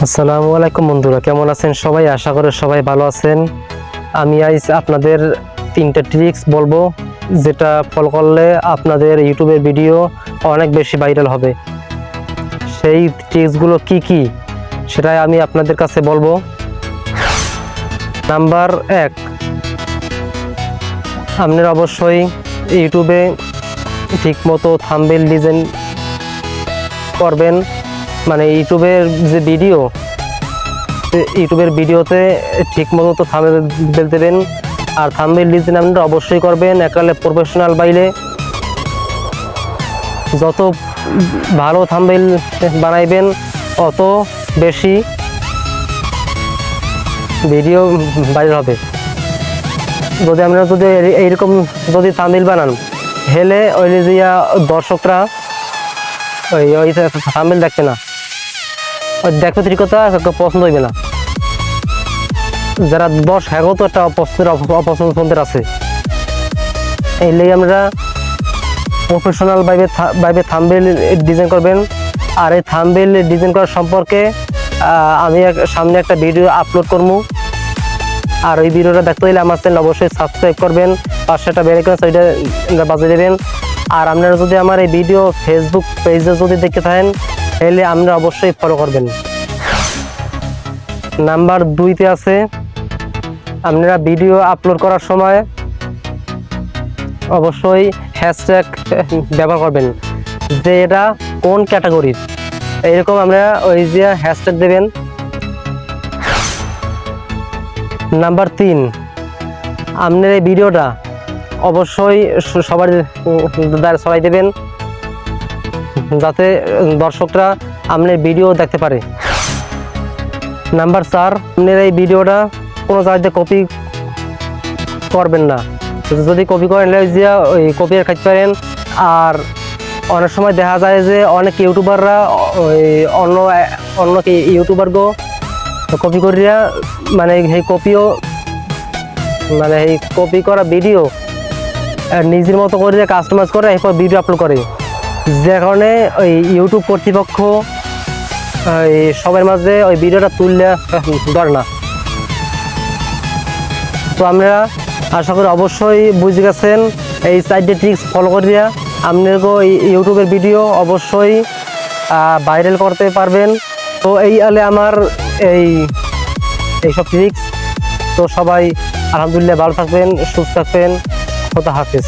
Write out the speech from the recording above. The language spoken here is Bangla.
আসসালামু আলাইকুম বন্ধুরা, কেমন আছেন সবাই? আশা করি সবাই ভালো আছেন। আমি আজ আপনাদের 3টা ট্রিক্স বলবো, যেটা ফলো করলে আপনাদের ইউটিউবের ভিডিও অনেক বেশি ভাইরাল হবে। সেই ট্রিক্সগুলো কি কি সেটাই আমি আপনাদের কাছে বলবো। নাম্বার 1, আপনারা অবশ্যই ইউটিউবে ঠিকমতো থাম্বনেল ডিজাইন করবেন। মানে ইউটিউবের যে ইউটিউবের ভিডিওতে ঠিকমতো তো থাম্বনেল দেবেন, আর থাম্বনেল ডিজাইন আপনারা অবশ্যই করবেন একালে প্রফেশনাল বাইলে। যত ভালো থাম্বনেল বানাইবেন অত বেশি ভিডিও ভাইরাল হবে। যদি আপনারা এইরকম থাম্বনেল বানান, হেলে ওই যে দর্শকরা ওই থাম্বনেল দেখবে না, ওই দেখবে কথা পছন্দ হইবে না। যারা 10 তো একটা অপছন্দের আছে। এই লেগে আমরা প্রফেশনাল ভাবে থাম্বনেল ডিজাইন করবেন। আর এই থাম্বনেল ডিজাইন করার সম্পর্কে আমি সামনে একটা ভিডিও আপলোড করবো। আর ওই ভিডিওটা দেখতে হলে আমার চ্যানেল অবশ্যই সাবস্ক্রাইব করবেন, পাশে একটা বেল আইকন ওইটা বাজিয়ে দেবেন। আর আপনারা যদি আমার এই ভিডিও ফেসবুক পেজে যদি দেখতে থাকেন, তাহলে আপনারা অবশ্যই ফলো করবেন। নাম্বার 2তে আছে, আপনারা ভিডিও আপলোড করার সময় অবশ্যই হ্যাশট্যাগ ব্যবহার করবেন, যে এটা কোন ক্যাটাগরির। এইরকম আমরা ওই যে হ্যাশট্যাগ দেবেন। নাম্বার 3, আপনার এই ভিডিওটা অবশ্যই সবার দ্বারা ছড়াই দেবেন, যাতে দর্শকরা আপনার ভিডিও দেখতে পারে। নাম্বার 4, আপনার এই ভিডিওটা কোনো জায়গায় কপি করবেন না। যদি কপি করেন ওই কপি খাইতে পারেন। আর অনেক সময় দেখা যায় যে অনেক ইউটিউবাররা ওই অন্য ইউটিউবারগো কপি করিয়া মানে এই কপি করা ভিডিও নিজের মতো করে কাস্টমাইজ করে এরপর ভিডিও আপলোড করে, যে কারণে ওই ইউটিউব কর্তৃপক্ষ সবার মাঝে ওই ভিডিওটা তুললে ধরে না। তো আমরা আশা করি অবশ্যই বুঝে গেছেন। এই 4টে ট্রিক্স ফলো করিয়া আপনাদেরকে ইউটিউবের ভিডিও অবশ্যই ভাইরাল করতে পারবেন। তো এই আলে আমার এইসব ট্রিক্স। তো সবাই আলহামদুলিল্লাহ ভালো থাকবেন, সুস্থ থাকবেন। খোদা হাফেজ।